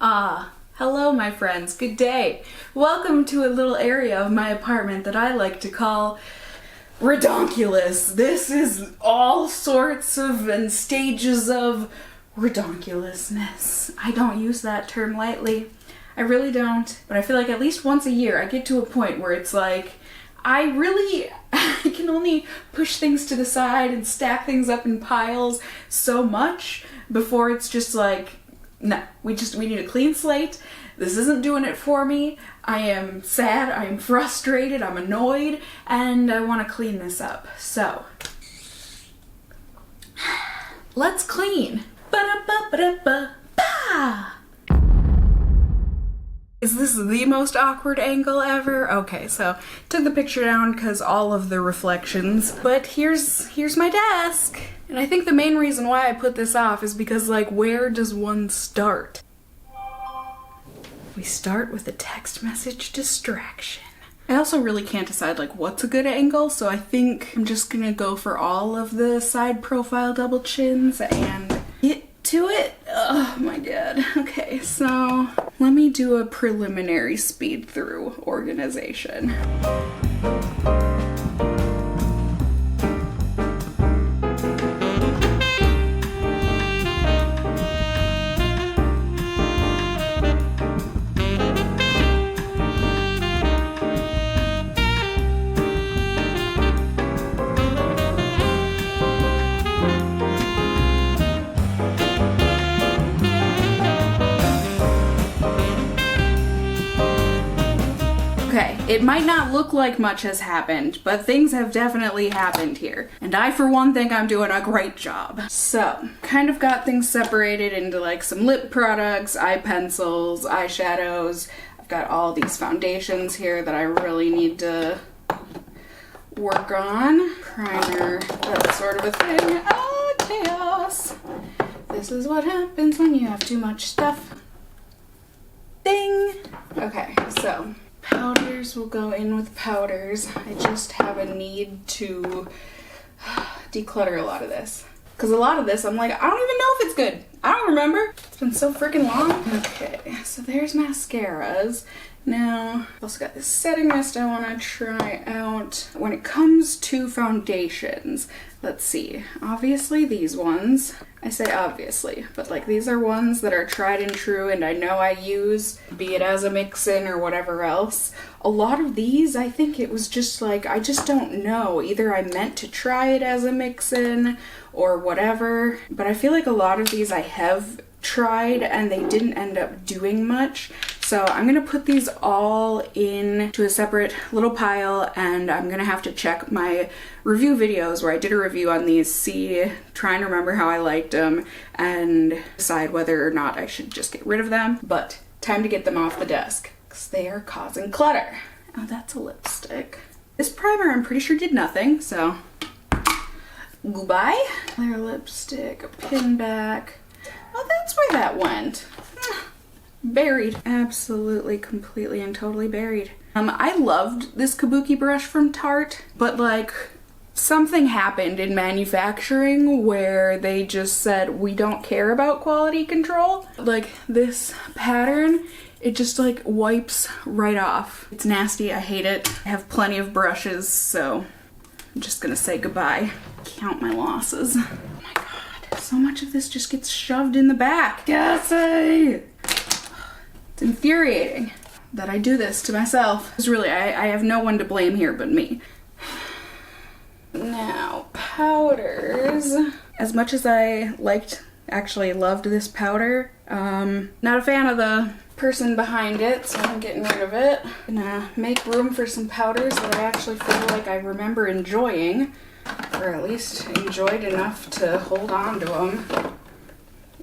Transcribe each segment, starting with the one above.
Hello my friends, good day. Welcome to a little area of my apartment that I like to call redonkulous. This is all sorts of and stages of redonkulousness. I don't use that term lightly. I really don't, but I feel like at least once a year I get to a point where it's like, I can only push things to the side and stack things up in piles so much before it's just like, no, we need a clean slate. This isn't doing it for me. I am sad, I am frustrated, I'm annoyed, and I want to clean this up. So, let's clean. Ba-da-ba-ba-da-ba-ba! Is this the most awkward angle ever? Okay, so took the picture down because all of the reflections, but here's my desk. And I think the main reason why I put this off is because, like, where does one start? We start with a text message distraction. I also really can't decide, like, what's a good angle, so I think I'm just gonna go for all of the side profile double chins and get to it. Oh my god. Okay, so let me do a preliminary speed through organization. It might not look like much has happened, but things have definitely happened here. And I, for one, think I'm doing a great job. So, kind of got things separated into like some lip products, eye pencils, eyeshadows. I've got all these foundations here that I really need to work on. Primer, that sort of a thing. Oh, chaos! This is what happens when you have too much stuff. Ding! Okay, so powders will go in with powders. I just have a need to declutter a lot of this. Because a lot of this, I'm like, I don't even know if it's good. I don't remember. It's been so freaking long. Okay, so there's mascaras. Now, I've also got this setting mist I want to try out. When it comes to foundations, let's see. Obviously these ones. I say obviously, but like these are ones that are tried and true and I know I use, be it as a mix-in or whatever else. A lot of these, I think it was just like, I just don't know. Either I meant to try it as a mix-in or whatever, but I feel like a lot of these I have tried and they didn't end up doing much. So I'm gonna put these all into a separate little pile and I'm gonna have to check my review videos where I did a review on these, try and remember how I liked them and decide whether or not I should just get rid of them. But time to get them off the desk because they are causing clutter. Oh, that's a lipstick. This primer I'm pretty sure did nothing, so goodbye. Clear lipstick, a pin back. Oh, that's where that went. Buried. Absolutely, completely, and totally buried. I loved this kabuki brush from Tarte, but like something happened in manufacturing where they just said, we don't care about quality control. Like this pattern, it just like wipes right off. It's nasty, I hate it. I have plenty of brushes, so I'm just gonna say goodbye. Count my losses. Oh my god, so much of this just gets shoved in the back. Cassie! It's infuriating that I do this to myself. It's really, I have no one to blame here but me. Now, powders. As much as I actually loved this powder, not a fan of the person behind it, so I'm getting rid of it. Gonna make room for some powders that I actually feel like I remember enjoying, or at least enjoyed enough to hold on to them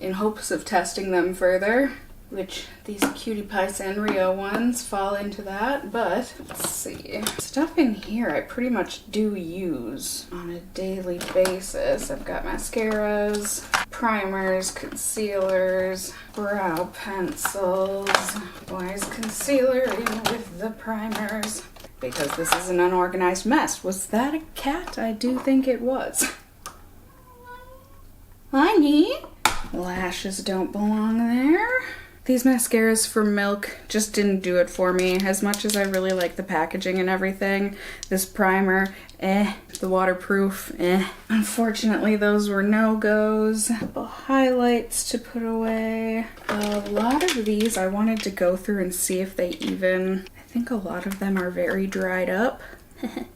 in hopes of testing them further. Which these Cutie Pie Sanrio ones fall into that, but let's see. Stuff in here I pretty much do use on a daily basis. I've got mascaras, primers, concealers, brow pencils. Why is concealer in with the primers? Because this is an unorganized mess. Was that a cat? I do think it was. Honey? Lashes don't belong there. These mascaras from Milk just didn't do it for me. As much as I really like the packaging and everything, this primer, the waterproof, Unfortunately, those were no-goes. The highlights to put away. A lot of these I wanted to go through and see if they even, I think a lot of them are very dried up. I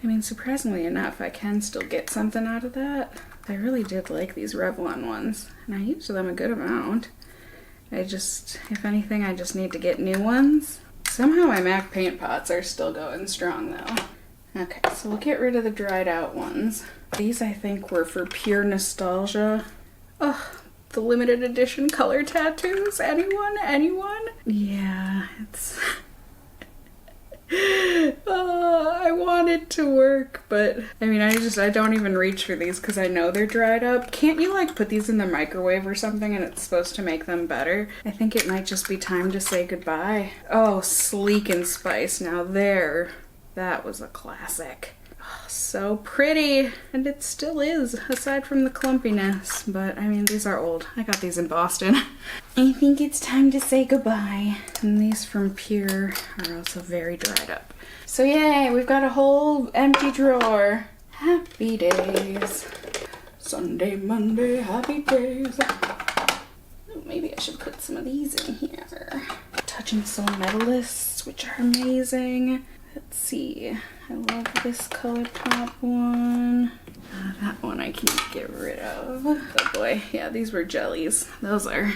mean, surprisingly enough, I can still get something out of that. I really did like these Revlon ones, and I used them a good amount. If anything, I just need to get new ones. Somehow my MAC paint pots are still going strong though. Okay, so we'll get rid of the dried out ones. These I think were for pure nostalgia. Oh, the limited edition color tattoos. Anyone? Anyone? Yeah, it's... I want it to work, but I mean, I don't even reach for these because I know they're dried up. Can't you like put these in the microwave or something and it's supposed to make them better? I think it might just be time to say goodbye. Oh, Sleek and Spice. Now that was a classic. Oh, so pretty, and it still is, aside from the clumpiness. But I mean, these are old. I got these in Boston. I think it's time to say goodbye. And these from Pure are also very dried up. So yay, we've got a whole empty drawer. Happy days. Sunday, Monday, happy days. Ooh, maybe I should put some of these in here. Touch and Soul Medalists, which are amazing. Let's see. I love this Color Pop one. That one I can't get rid of. Oh boy, yeah, these were jellies. Those are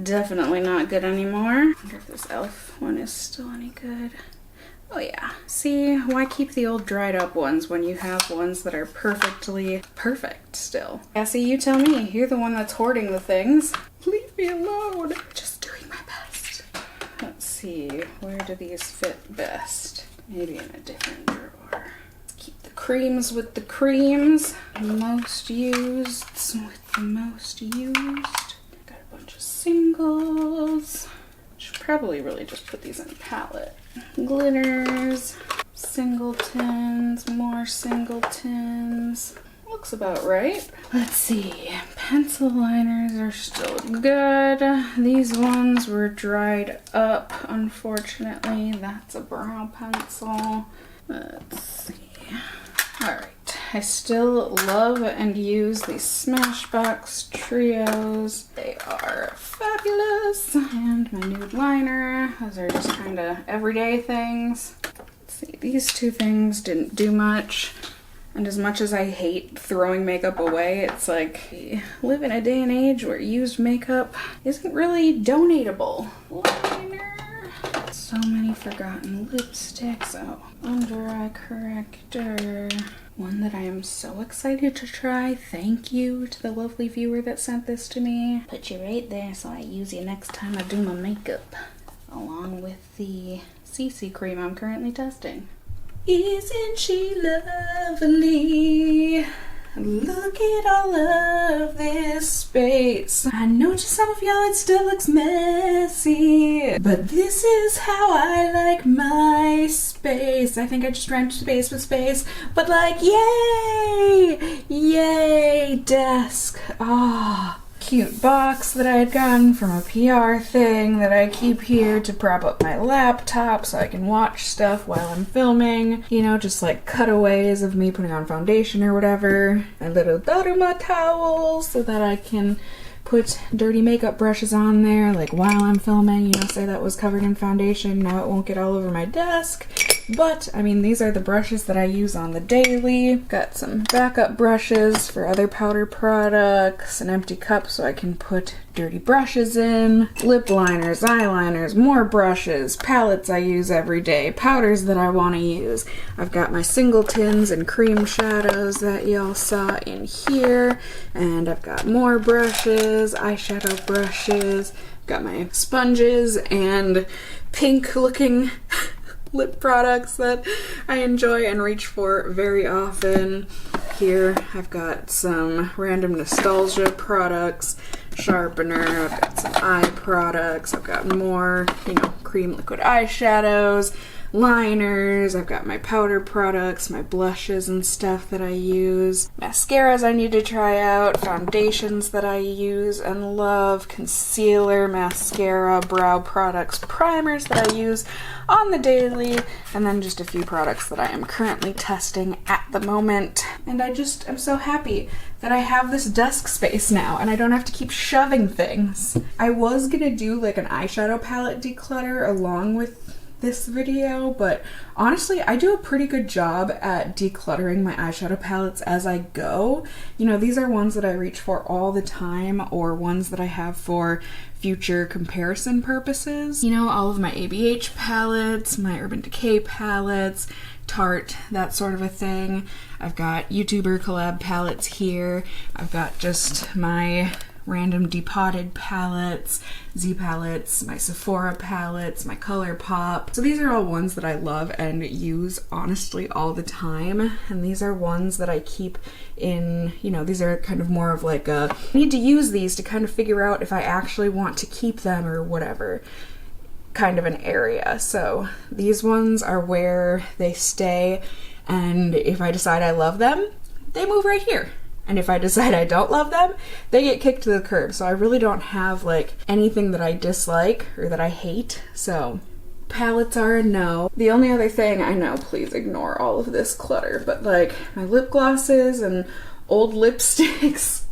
definitely not good anymore. I wonder if this e.l.f. one is still any good. Oh yeah. See, why keep the old dried up ones when you have ones that are perfectly perfect still? Cassie, you tell me. You're the one that's hoarding the things. Leave me alone. Just doing my best. Let's see, where do these fit best? Maybe in a different drawer. Let's keep the creams with the creams. Most used with the most used. Got a bunch of singles. Should probably really just put these in a palette. Glitters, singletons, more singletons. Looks about right. Let's see, pencil liners are still good. These ones were dried up, unfortunately. That's a brow pencil. Let's see. Alright, I still love and use these Smashbox Trios. They are fabulous. And my nude liner. Those are just kind of everyday things. Let's see, these two things didn't do much. And as much as I hate throwing makeup away, it's like, we live in a day and age where used makeup isn't really donatable. Liner. So many forgotten lipsticks. Oh, under eye corrector. One that I am so excited to try. Thank you to the lovely viewer that sent this to me. Put you right there so I use you next time I do my makeup. Along with the CC Cream I'm currently testing. Isn't she lovely? Look at all of this space. I know to some of y'all it still looks messy, but this is how I like my space. I think I just rhymed space with space, but like, yay! Yay, desk. Ah. Cute box that I had gotten from a PR thing that I keep here to prop up my laptop so I can watch stuff while I'm filming. You know, just like cutaways of me putting on foundation or whatever. My little Daruma towel so that I can put dirty makeup brushes on there like while I'm filming. You know, say that was covered in foundation. Now it won't get all over my desk. But, I mean, these are the brushes that I use on the daily. Got some backup brushes for other powder products, an empty cup so I can put dirty brushes in, lip liners, eyeliners, more brushes, palettes I use every day, powders that I want to use. I've got my singletons and cream shadows that y'all saw in here, and I've got more brushes, eyeshadow brushes, got my sponges and pink looking lip products that I enjoy and reach for very often. Here I've got some random nostalgia products, sharpener, I've got some eye products, I've got more, you know, cream liquid eyeshadows, liners, I've got my powder products, my blushes and stuff that I use, mascaras I need to try out, foundations that I use and love, concealer, mascara, brow products, primers that I use on the daily, and then just a few products that I am currently testing at the moment. And I just am so happy that I have this desk space now and I don't have to keep shoving things. I was gonna do like an eyeshadow palette declutter along with this video, but honestly I do a pretty good job at decluttering my eyeshadow palettes as I go. You know, these are ones that I reach for all the time or ones that I have for future comparison purposes. You know, all of my ABH palettes, my Urban Decay palettes, Tarte, that sort of a thing. I've got YouTuber collab palettes here. I've got just my random Depotted palettes, Z palettes, my Sephora palettes, my ColourPop. So these are all ones that I love and use honestly all the time. And these are ones that I keep in, you know, these are kind of more of like a, I need to use these to kind of figure out if I actually want to keep them or whatever kind of an area. So these ones are where they stay, and if I decide I love them, they move right here. And if I decide I don't love them, they get kicked to the curb. So I really don't have like anything that I dislike or that I hate. So palettes are a no. The only other thing, I know, please ignore all of this clutter, but like my lip glosses and old lipsticks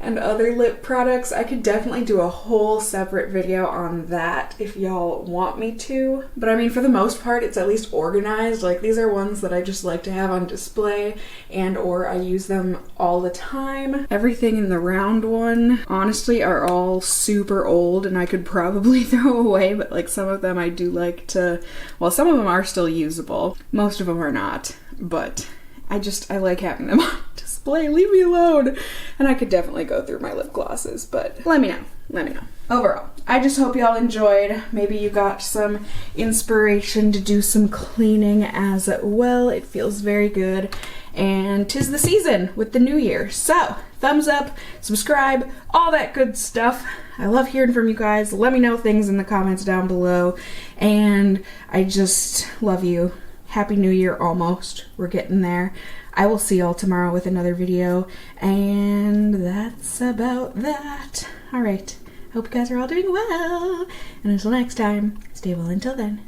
and other lip products, I could definitely do a whole separate video on that if y'all want me to. But I mean, for the most part, it's at least organized. Like these are ones that I just like to have on display and or I use them all the time. Everything in the round one, honestly, are all super old and I could probably throw away, but like some of them I do like to, well, some of them are still usable. Most of them are not, but I like having them on display. Leave me alone. And I could definitely go through my lip glosses, but let me know. Overall, I just hope y'all enjoyed. Maybe you got some inspiration to do some cleaning as well. It feels very good. And 'tis the season with the new year. So, thumbs up, subscribe, all that good stuff. I love hearing from you guys. Let me know things in the comments down below. And I just love you. Happy New Year almost. We're getting there. I will see y'all tomorrow with another video, and that's about that. Alright, hope you guys are all doing well, and until next time, stay well until then.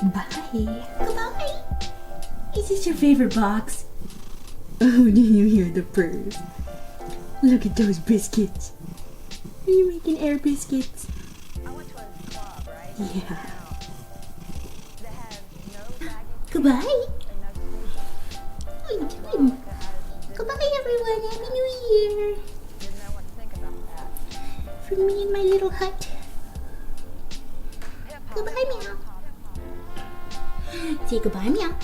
Bye. Goodbye. Is this your favorite box? Oh, do you hear the purrs? Look at those biscuits. Are you making air biscuits? I went to a club, right? Yeah. Goodbye. What are you doing? Goodbye, everyone. Happy New Year. Didn't know what to think about that. From me and my little hut. Goodbye, meow. Say goodbye, meow.